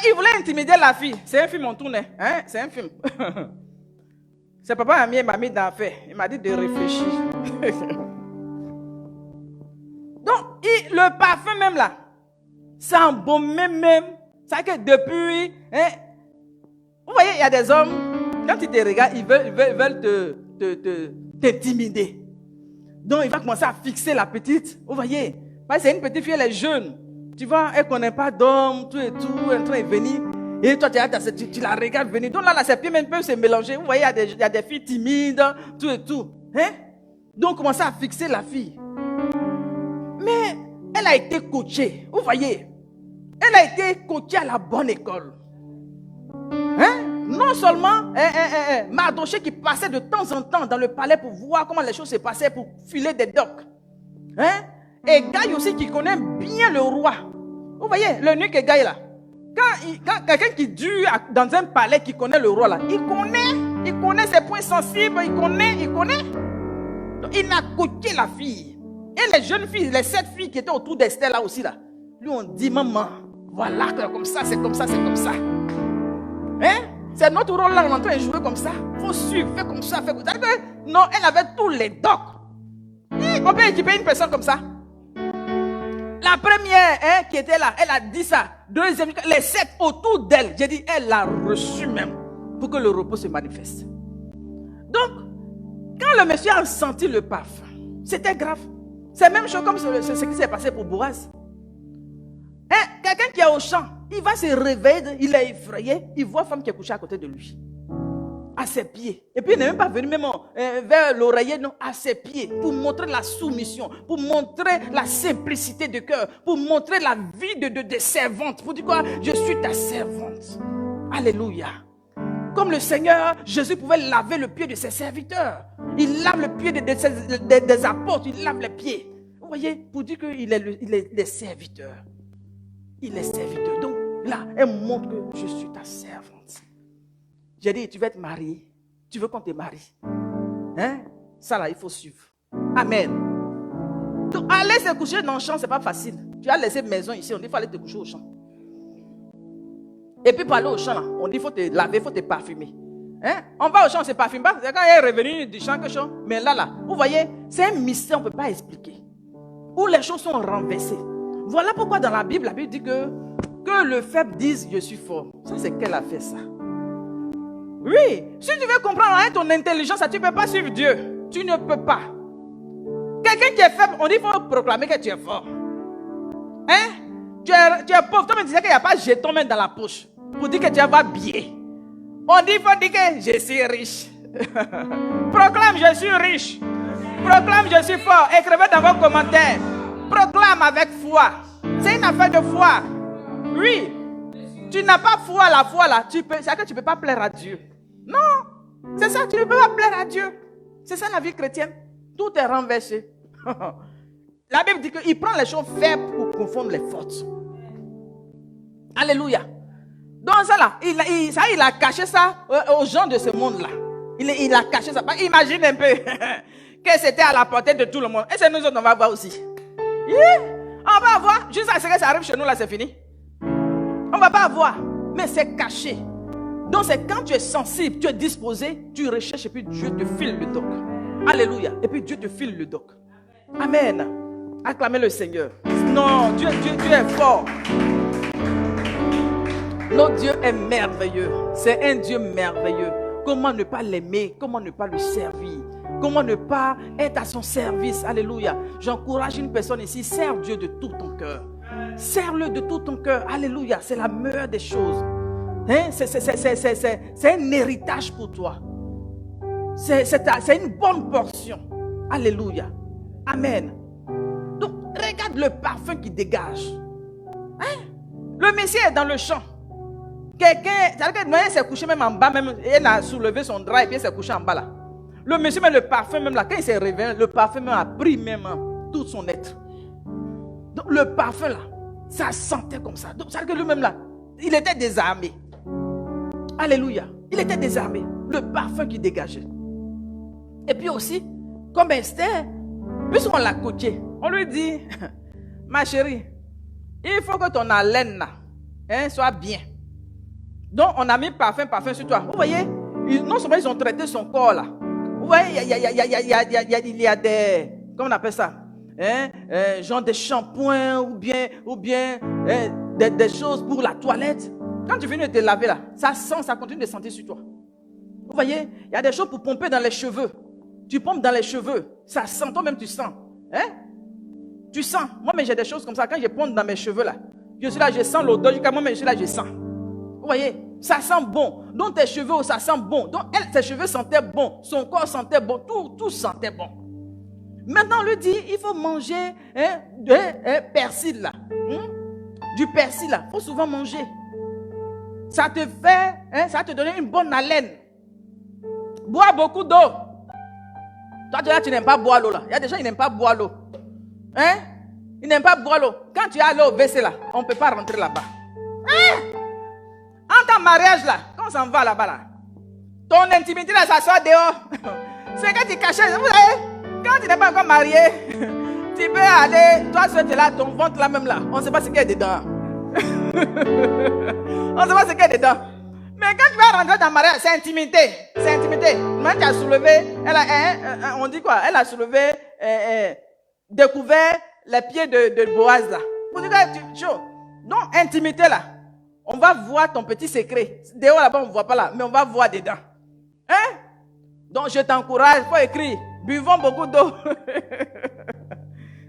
Il voulait intimider la fille. C'est un film on tourne, hein? C'est un film. C'est papa ami et m'a mis dans l'affaire. Il m'a dit de réfléchir. Donc, le parfum même là, ça embaume même. C'est que depuis, hein, vous voyez, il y a des hommes, quand ils te regardent, ils veulent t'intimider. Donc, il va commencer à fixer la petite. Vous voyez, c'est une petite fille, elle est jeune. Tu vois, elle ne connaît pas d'homme, tout et tout, elle est en train de venir. Et toi, tu la regardes venir. Donc là, ses pieds même peuvent se mélanger. Vous voyez, il y a des filles timides, tout et tout. Hein? Donc, commencer à fixer la fille. Mais elle a été coachée. Vous voyez, elle a été coachée à la bonne école. Hein? Non seulement Mardoché qui passait de temps en temps dans le palais pour voir comment les choses se passaient, pour filer des docs. Hein? Et Gaï aussi qui connaît bien le roi. Vous voyez, le nuque et Gaï là. Quand quelqu'un qui dure dans un palais qui connaît le roi là, il connaît ses points sensibles, il connaît. Donc, il a coaché la fille. Et les jeunes filles, les 7 filles qui étaient autour d'Esther là aussi là, lui ont dit maman, voilà, comme ça, c'est comme ça, c'est comme ça. Hein? C'est notre rôle là, on est en train de jouer comme ça. Il faut suivre, faire comme ça, faire comme ça. Non, elle avait tous les docs. On peut équiper une personne comme ça. La première qui était là, elle a dit ça. Deuxième, les 7 autour d'elle, j'ai dit, elle l'a reçu même pour que le repos se manifeste. Donc, quand le monsieur a senti le parfum, c'était grave. C'est la même chose comme ce qui s'est passé pour Boaz. Quelqu'un qui est au champ, il va se réveiller, il est effrayé, il voit une femme qui est couchée à côté de lui, à ses pieds. Et puis il n'est même pas venu même vers l'oreiller, non, à ses pieds, pour montrer la soumission, pour montrer la simplicité de cœur, pour montrer la vie de servante, pour dire quoi, je suis ta servante. Alléluia. Comme le Seigneur, Jésus pouvait laver le pied de ses serviteurs. Il lave le pied des apôtres, il lave les pieds. Vous voyez, pour dire qu'il est serviteur. Il est serviteur. Donc là, elle montre que je suis ta servante. J'ai dit, tu veux être marié. Tu veux qu'on te marie. Hein? Ça là, il faut suivre. Amen. Donc aller se coucher dans le champ, c'est pas facile. Tu as laissé maison ici, on dit qu'il faut aller te coucher au champ. Et puis pour aller au champ, là, on dit qu'il faut te laver, il faut te parfumer. Hein? On va au champ, on ne se parfume pas. C'est quand elle est revenue du champ que champ. Mais là, vous voyez, c'est un mystère, on ne peut pas expliquer. Où les choses sont renversées. Voilà pourquoi dans la Bible dit que Que le faible dise je suis fort. Ça, c'est qu'elle a fait ça. Oui, si tu veux comprendre avec ton intelligence, tu ne peux pas suivre Dieu. Tu ne peux pas. Quelqu'un qui est faible, on dit qu'il faut proclamer que tu es fort. Hein? Tu es pauvre. Toi, tu disais qu'il n'y a pas de jeton même dans la poche pour dire que tu vas bien. On dit qu'il faut dire que je suis riche. Proclame je suis riche. Proclame je suis fort. Écrivez dans vos commentaires. Proclame avec foi. C'est une affaire de foi. Oui. Tu n'as pas foi, la foi là. C'est que tu ne peux pas plaire à Dieu. Non. C'est ça, tu ne peux pas plaire à Dieu. C'est ça la vie chrétienne. Tout est renversé. La Bible dit qu'il prend les choses faibles pour confondre les fortes. Alléluia. Donc ça là, il a caché ça aux gens de ce monde là. Il a caché ça. Imagine un peu que c'était à la portée de tout le monde. Et c'est nous autres, on va voir aussi. On va voir. Juste à ce que ça arrive chez nous là, c'est fini. On ne va pas voir. Mais c'est caché. Donc c'est quand tu es sensible, tu es disposé, tu recherches et puis Dieu te file le doc. Alléluia. Et puis Dieu te file le doc. Amen. Acclamez le Seigneur. Non, Dieu est fort. Notre Dieu est merveilleux. C'est un Dieu merveilleux. Comment ne pas l'aimer? Comment ne pas lui servir? Comment ne pas être à son service? Alléluia. J'encourage une personne ici. Serve Dieu de tout ton cœur. Serve-le de tout ton cœur. Alléluia. C'est la meilleure des choses. Hein? C'est un héritage pour toi. C'est une bonne portion. Alléluia. Amen. Donc, regarde le parfum qui dégage. Hein? Le Messie est dans le champ. Quelqu'un, c'est-à-dire que Noé s'est couché même en bas, même, il a soulevé son drap et puis il s'est couché en bas là. Le monsieur, même le parfum, même là, quand il s'est réveillé, le parfum même a pris même tout son être. Donc, le parfum là, ça sentait comme ça. Donc, c'est-à-dire que lui-même là, il était désarmé. Alléluia. Il était désarmé. Le parfum qui dégageait. Et puis aussi, comme Esther, puisqu'on l'a coaché, on lui dit, ma chérie, il faut que ton haleine là, soit bien. Donc, on a mis parfum sur toi. Vous voyez, non seulement ils ont traité son corps là. Vous voyez, il y a des, comment on appelle ça, genre des shampoings ou bien des choses pour la toilette. Quand tu viens de te laver là, ça sent, ça continue de sentir sur toi. Vous voyez, il y a des choses pour pomper dans les cheveux. Tu pompes dans les cheveux, ça sent, toi-même tu sens. Tu sens. Moi-même j'ai des choses comme ça. Quand je pompe dans mes cheveux là, je suis là, je sens l'odeur. Moi-même je suis là, je sens. Vous voyez, ça sent bon. Donc tes cheveux, ça sent bon. Donc ses cheveux sentaient bon. Son corps sentait bon. Tout sentait bon. Maintenant, on lui dit, il faut manger persil là. Du persil là. Il faut souvent manger. Ça te fait, ça va te donner une bonne haleine. Bois beaucoup d'eau. Toi, tu n'aimes pas boire l'eau là. Il y a des gens qui n'aiment pas boire l'eau. Ils n'aiment pas boire l'eau. Quand tu as l'eau au WC là, on ne peut pas rentrer là-bas. En ton mariage là, quand on s'en va là-bas là, ton intimité là, ça sort dehors. C'est que tu cachais. Vous voyez, quand tu n'es pas encore marié, tu peux aller, toi seul tu es là, ton ventre là même là, on ne sait pas ce qu'il y a dedans. On ne sait pas ce qu'il y a dedans. Mais quand tu vas rentrer dans le mariage, c'est intimité. C'est intimité. Maintenant tu as soulevé, on dit quoi? Elle a soulevé, découvert les pieds de Boaz là. Pour dire que donc intimité là. On va voir ton petit secret. Dehors là-bas, on ne voit pas là, mais on va voir dedans. Donc je t'encourage, il faut écrire. Buvons beaucoup d'eau.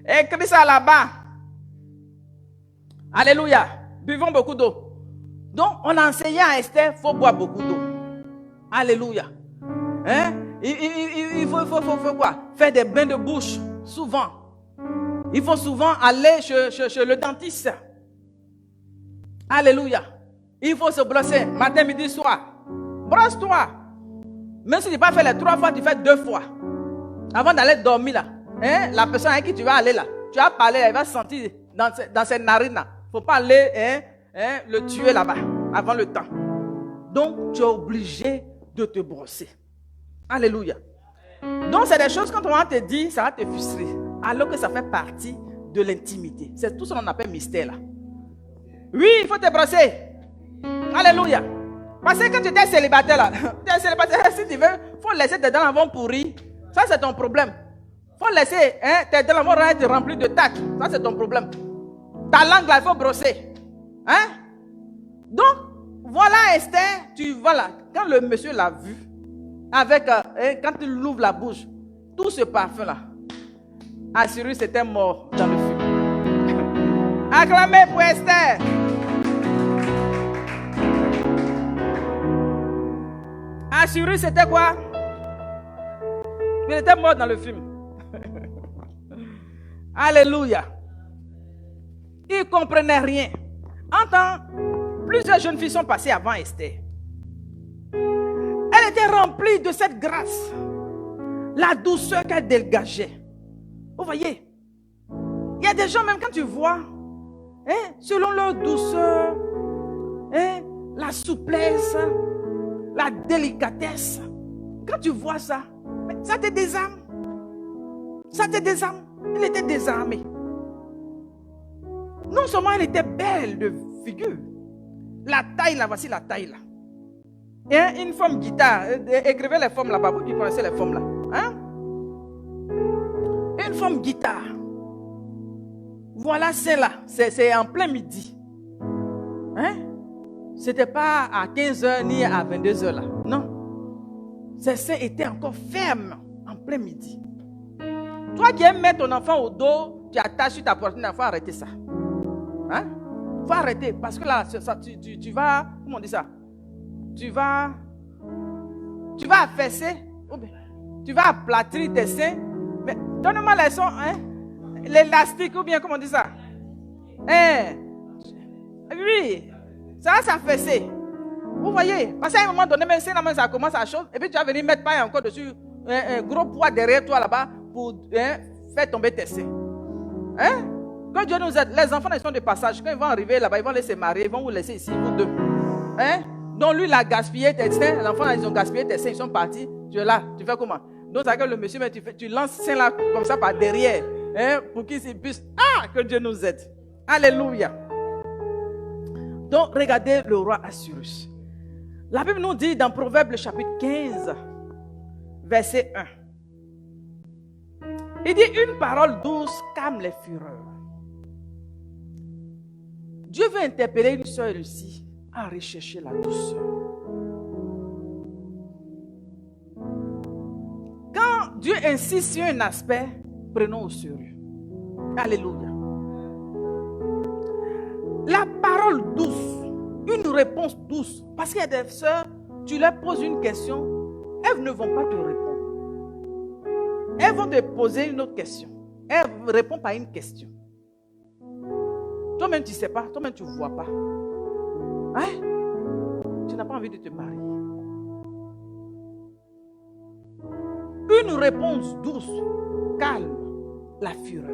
Écris ça là-bas. Alléluia. Buvons beaucoup d'eau. Donc on a enseigné à Esther, il faut boire beaucoup d'eau. Alléluia. Il faut quoi? Faire des bains de bouche, souvent. Il faut souvent aller chez le dentiste. Alléluia. Il faut se brosser matin, midi, soir. Brosse-toi. Même si tu n'as pas fait les 3 fois, tu fais 2 fois. Avant d'aller dormir là. La personne avec qui tu vas aller là, tu vas parler, elle va sentir dans ses narines là. Il ne faut pas aller le tuer là-bas avant le temps. Donc tu es obligé de te brosser. Alléluia. Donc c'est des choses quand on va te dire, ça va te frustrer. Alors que ça fait partie de l'intimité. C'est tout ce qu'on appelle mystère là. Oui, il faut te brosser. Alléluia. Parce que quand tu étais célibataire là, tu es célibataire, si tu veux, il faut laisser tes dents avant pourrir. Ça c'est ton problème. Il faut laisser tes dents avant être remplies de tacs. Ça c'est ton problème. Ta langue là, il faut brosser. Donc, voilà Esther, voilà, quand le monsieur l'a vu, avec, quand il ouvre la bouche, tout ce parfum-là, Assyrus était mort dans le film. Acclamez pour Esther. Assyrus, c'était quoi? Il était mort dans le film. Alléluia. Il ne comprenait rien. Plusieurs jeunes filles sont passées avant Esther. Elle était remplie de cette grâce. La douceur qu'elle dégageait. Vous voyez? Il y a des gens, même quand tu vois, selon leur douceur, la souplesse, la délicatesse, quand tu vois ça, ça te désarme. Ça te désarme. Elle était désarmée. Non seulement elle était belle de figure, la taille là, voici la taille là. Et une femme guitare, écrivez les femmes là-bas, vous qui connaissez les femmes là. Hein? Une femme guitare. Voilà celle-là, c'est en plein midi. Hein? C'était pas à 15h ni à 22h là. Non. Ses seins étaient encore fermes en plein midi. Toi qui aimes mettre ton enfant au dos, tu attaches sur ta poitrine, il faut arrêter ça. Hein? Il faut arrêter parce que là, tu vas, comment on dit ça? Tu vas affaisser, ou bien, tu vas aplatir tes seins. Mais donne-moi les sons, hein? L'élastique, ou bien comment on dit ça? Oui, ça va s'affaisser. Vous voyez? Parce qu'à un moment donné, même si ça commence à chauffer, et puis tu vas venir mettre paille encore dessus, un gros poids derrière toi là-bas pour faire tomber tes seins. Hein? Quand Dieu nous aide, les enfants ils sont de passage. Quand ils vont arriver là-bas, ils vont laisser marier, ils vont vous laisser ici, vous deux. Hein? Donc lui, il a gaspillé tes seins, l'enfant, ils ont gaspillé tes seins, ils sont partis. Tu es là, tu fais comment? Donc, ça que le monsieur, tu lances seins là comme ça par derrière, pour qu'il puisse. Ah, que Dieu nous aide. Alléluia. Donc, regardez le roi Assyrus. La Bible nous dit dans Proverbe, le chapitre 15, verset 1. Il dit, une parole douce calme les fureurs. Dieu veut interpeller une soeur ici à rechercher la douceur. Quand Dieu insiste sur un aspect, prenons au sérieux. Alléluia. La parole douce, une réponse douce. Parce qu'il y a des sœurs, tu leur poses une question, elles ne vont pas te répondre. Elles vont te poser une autre question. Elles répondent par une question. Toi-même, tu ne sais pas. Toi-même, tu ne vois pas. Hein? Tu n'as pas envie de te marier. Une réponse douce calme la fureur.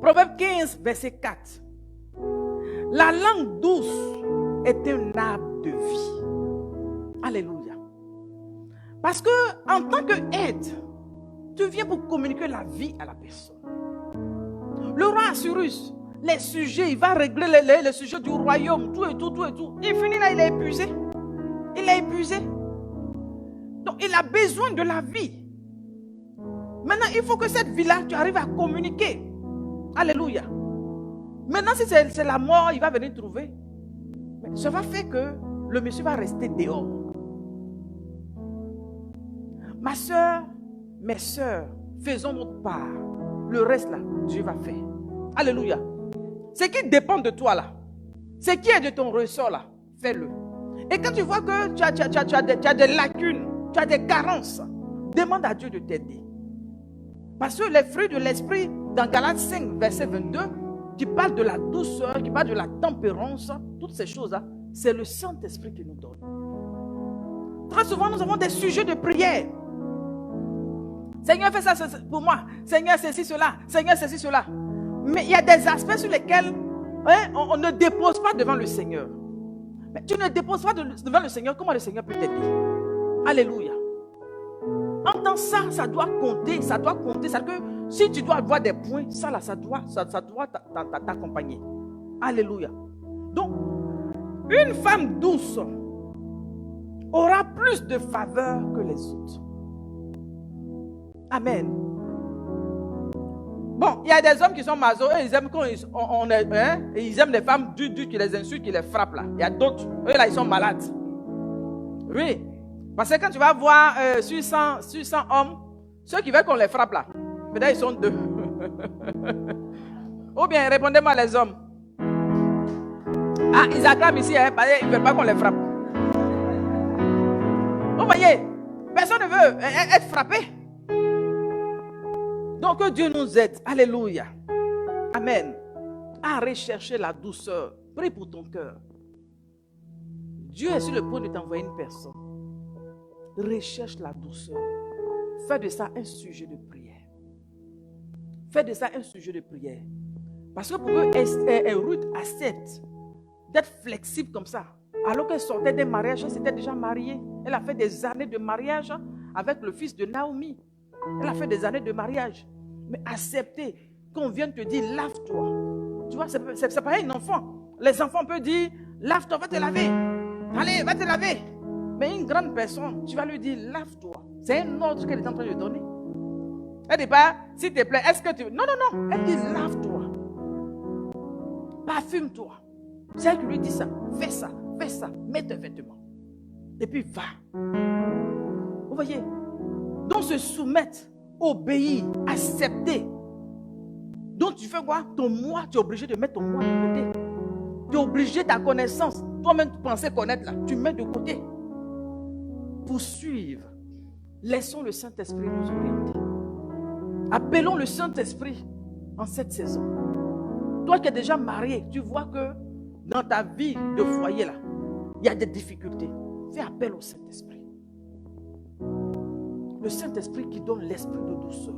Proverbe 15, verset 4. La langue douce est un arbre de vie. Alléluia. Parce que en tant qu'aide, tu viens pour communiquer la vie à la personne. Le roi Assyrus, les sujets, il va régler les sujets du royaume, tout et tout, tout et tout. Il finit là, il est épuisé. Il est épuisé. Donc, il a besoin de la vie. Maintenant, il faut que cette vie-là, tu arrives à communiquer. Alléluia. Maintenant, si c'est la mort, il va venir trouver. Mais ça va faire que le monsieur va rester dehors. Ma soeur, mes soeurs, faisons notre part. Le reste là, Dieu va faire. Alléluia. Ce qui dépend de toi là, ce qui est de ton ressort là, fais-le. Et quand tu vois que tu as des lacunes, tu as des carences, demande à Dieu de t'aider. Parce que les fruits de l'esprit, dans Galates 5, verset 22, qui parle de la douceur, qui parle de la tempérance, toutes ces choses-là, c'est le Saint-Esprit qui nous donne. Très souvent, nous avons des sujets de prière. Seigneur, fais ça pour moi. Seigneur, ceci, cela. Seigneur, ceci, cela. Mais il y a des aspects sur lesquels on ne dépose pas devant le Seigneur. Mais tu ne déposes pas devant le Seigneur, comment le Seigneur peut t'aider? Alléluia. Entends ça, ça doit compter, ça doit compter. C'est-à-dire que si tu dois avoir des points, ça doit t'accompagner. Alléluia. Donc, une femme douce aura plus de faveur que les autres. Amen. Bon, il y a des hommes qui sont maso et ils aiment quand ils aiment les femmes dures qui les insultent, qui les frappent là. Il y a d'autres, eux là, ils sont malades. Oui. Parce que quand tu vas voir sur 100 hommes, ceux qui veulent qu'on les frappe là, peut-être ils sont 2. Ou bien, répondez-moi les hommes. Ah, ils acclament ici, hein, parce qu'ils ne veulent pas qu'on les frappe. Vous voyez, personne ne veut être frappé. Donc que Dieu nous aide. Alléluia. Amen. À rechercher la douceur. Prie pour ton cœur. Dieu est sur le point de t'envoyer une personne. Recherche la douceur. Fais de ça un sujet de prière. Fais de ça un sujet de prière. Parce que pour que Ruth accepte d'être flexible comme ça, alors qu'elle sortait d'un mariage, elle s'était déjà mariée. Elle a fait des années de mariage avec le fils de Naomi. Elle a fait des années de mariage. Mais accepter qu'on vienne te dire, lave-toi. Tu vois, c'est pareil un enfant. Les enfants peuvent dire, lave-toi, va te laver. Allez, va te laver. Mais une grande personne, tu vas lui dire, lave-toi. C'est un ordre qu'elle est en train de donner. Elle ne dit pas, s'il te plaît, est-ce que tu... Non, non, non. Elle dit, lave-toi. Parfume-toi. C'est elle qui lui dit ça. Fais ça, mets tes vêtements. Et puis va. Vous voyez? Donc se soumettre, obéir, accepter. Donc tu fais quoi? Ton moi, tu es obligé de mettre ton moi de côté. Tu es obligé ta connaissance. Toi-même, tu pensais connaître là. Tu mets de côté. Pour suivre. Laissons le Saint-Esprit nous orienter. Appelons le Saint-Esprit en cette saison. Toi qui es déjà marié, tu vois que dans ta vie de foyer là, il y a des difficultés. Fais appel au Saint-Esprit. Le Saint-Esprit qui donne l'esprit de douceur,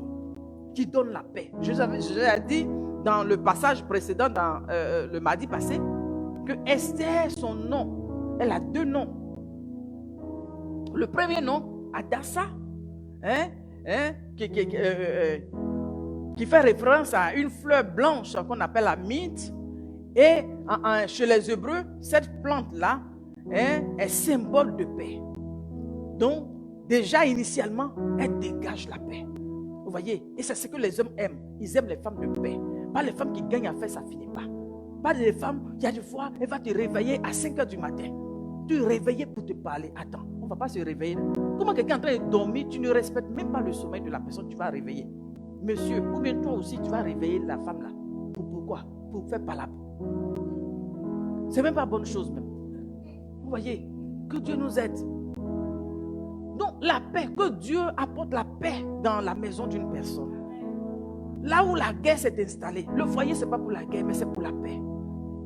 qui donne la paix. Je vous ai dit dans le passage précédent, dans le mardi passé, que Esther, son nom, elle a 2 noms. Le premier nom, Hadassah, qui fait référence à une fleur blanche qu'on appelle la myrte. Et chez les Hébreux, cette plante-là est symbole de paix. Donc, déjà initialement, elle dégage la paix. Vous voyez? Et c'est ce que les hommes aiment. Ils aiment les femmes de paix. Pas les femmes qui gagnent à faire, ça ne finit pas. Pas les femmes, il y a des fois, elle va te réveiller à 5 h du matin. Tu es réveillé pour te parler. Attends, on ne va pas se réveiller. Comment quelqu'un est en train de dormir, tu ne respectes même pas le sommeil de la personne que tu vas réveiller. Monsieur, ou bien toi aussi, tu vas réveiller la femme là. Pourquoi? Pour faire palabre. C'est même pas bonne chose même. Vous voyez, que Dieu nous aide. Donc la paix, que Dieu apporte la paix dans la maison d'une personne. Là où la guerre s'est installée, le foyer c'est pas pour la guerre, mais c'est pour la paix.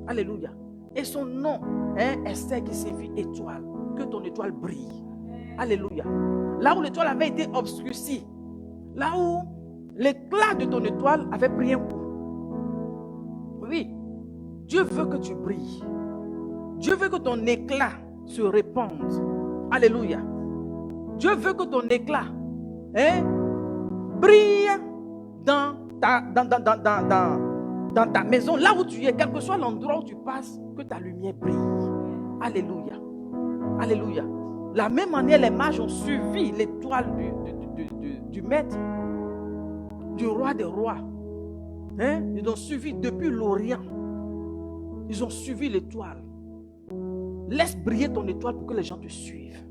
Alléluia. Et son nom, Esther qui signifie étoile. Que ton étoile brille. Alléluia. Là où l'étoile avait été obscurcie, là où l'éclat de ton étoile avait pris un coup. Oui, Dieu veut que tu brilles. Dieu veut que ton éclat se répande. Alléluia. Dieu veut que ton éclat brille dans ta maison, là où tu es, quel que soit l'endroit où tu passes, que ta lumière brille. Alléluia. Alléluia. De la même manière, les mages ont suivi l'étoile du maître, du roi des rois. Ils ont suivi depuis l'Orient. Ils ont suivi l'étoile. Laisse briller ton étoile pour que les gens te suivent.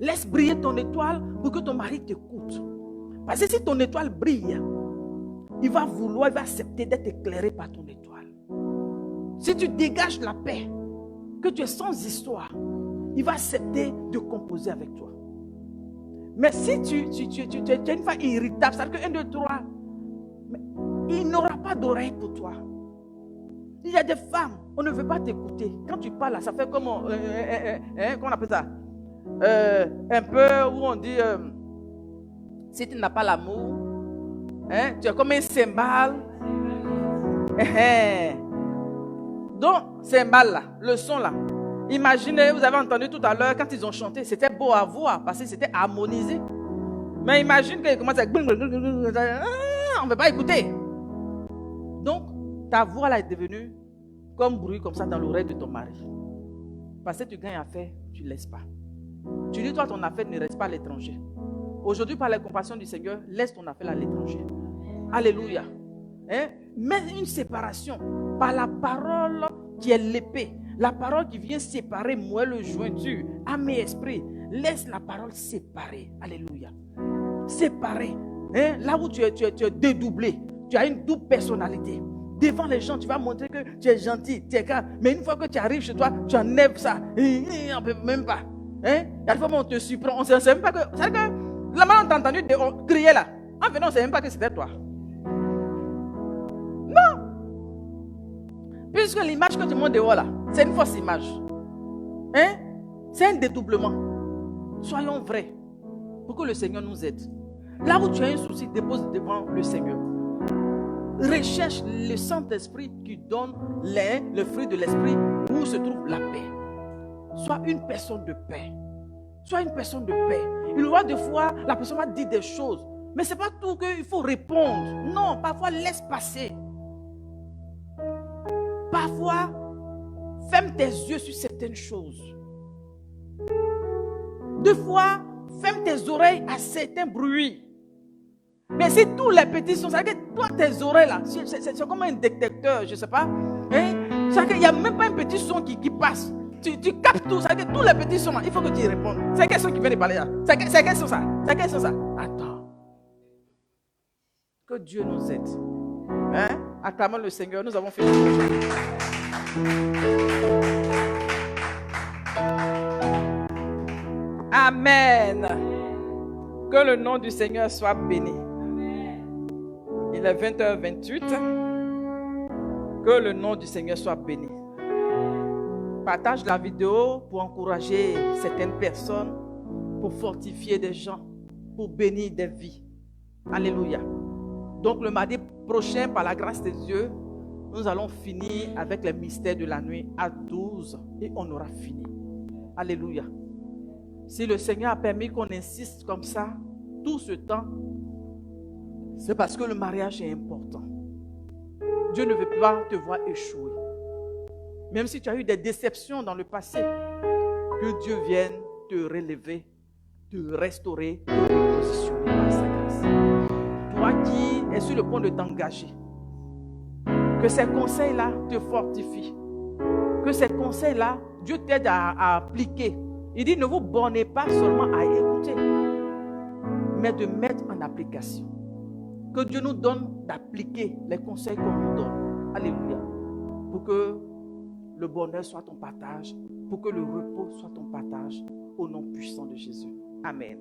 Laisse briller ton étoile pour que ton mari t'écoute. Parce que si ton étoile brille, il va accepter d'être éclairé par ton étoile. Si tu dégages la paix, que tu es sans histoire, il va accepter de composer avec toi. Mais si tu es une femme irritable, c'est-à-dire que 1, 2, 3, il n'aura pas d'oreille pour toi. Il y a des femmes, on ne veut pas t'écouter. Quand tu parles, ça fait comme, comment on appelle ça? Un peu où on dit, si tu n'as pas l'amour, tu es comme un cymbale. Donc, cymbale là, le son là. Imaginez, vous avez entendu tout à l'heure, quand ils ont chanté, c'était beau à voir, parce que c'était harmonisé. Mais imagine qu'ils commencent à... on ne veut pas écouter. Donc, ta voix là est devenue comme bruit, comme ça, dans l'oreille de ton mari. Parce que tu gagnes affaire, tu ne laisses pas. Tu dis, toi, ton affaire ne reste pas à l'étranger. Aujourd'hui, par la compassion du Seigneur, laisse ton affaire à l'étranger. Alléluia. Mets une séparation par la parole qui est l'épée. La parole qui vient séparer moelle jointure, âme et esprit. Laisse la parole séparer. Alléluia. Séparer. Là où tu es dédoublé, tu as une double personnalité. Devant les gens, tu vas montrer que tu es gentil, tu es calme. Mais une fois que tu arrives chez toi, tu enlèves ça. On ne peut même pas. Il y a des fois on te surprend. On ne sait même pas que. C'est que la main, on t'a entendu crier là. En fait, on ne sait même pas que c'était toi. Non. Puisque l'image que tu montres dehors là, c'est une fausse image. C'est un dédoublement. Soyons vrais pour que le Seigneur nous aide. Là où tu as un souci, dépose devant le Seigneur. Recherche le Saint-Esprit qui donne le fruit de l'Esprit où se trouve la paix. Sois une personne de paix. Sois une personne de paix. Il y aura des fois, la personne va dire des choses. Mais ce n'est pas tout qu'il faut répondre. Non, parfois laisse passer. Parfois, ferme tes yeux sur certaines choses. Deux fois, ferme tes oreilles à certains bruits. Mais si tous les petits sons, c'est-à-dire que toi, tes oreilles là, c'est comme un détecteur, je ne sais pas. C'est-à-dire qu'il n'y a même pas un petit son qui passe. Tu captes tout, c'est-à-dire que tous les petits sons là, il faut que tu y répondes. C'est quel son qui vient de parler là? C'est quel son ça? C'est quel son ça? Attends. Que Dieu nous aide. Acclamons le Seigneur, nous avons fait le projet. Amen. Que le nom du Seigneur soit béni. Il est 20h28. Que le nom du Seigneur soit béni. Partage la vidéo pour encourager certaines personnes, pour fortifier des gens, pour bénir des vies. Alléluia. Donc le mardi prochain, par la grâce de Dieu, nous allons finir avec les mystères de la nuit à 12 et on aura fini. Alléluia. Si le Seigneur a permis qu'on insiste comme ça, tout ce temps, c'est parce que le mariage est important. Dieu ne veut pas te voir échouer. Même si tu as eu des déceptions dans le passé, que Dieu vienne te relever, te restaurer, te repositionner par sa grâce. Toi qui es sur le point de t'engager, que ces conseils-là te fortifient. Que ces conseils-là, Dieu t'aide à appliquer. Il dit, ne vous bornez pas seulement à écouter, mais de mettre en application. Que Dieu nous donne d'appliquer les conseils qu'on nous donne. Alléluia. Pour que le bonheur soit ton partage, pour que le repos soit ton partage, au nom puissant de Jésus. Amen.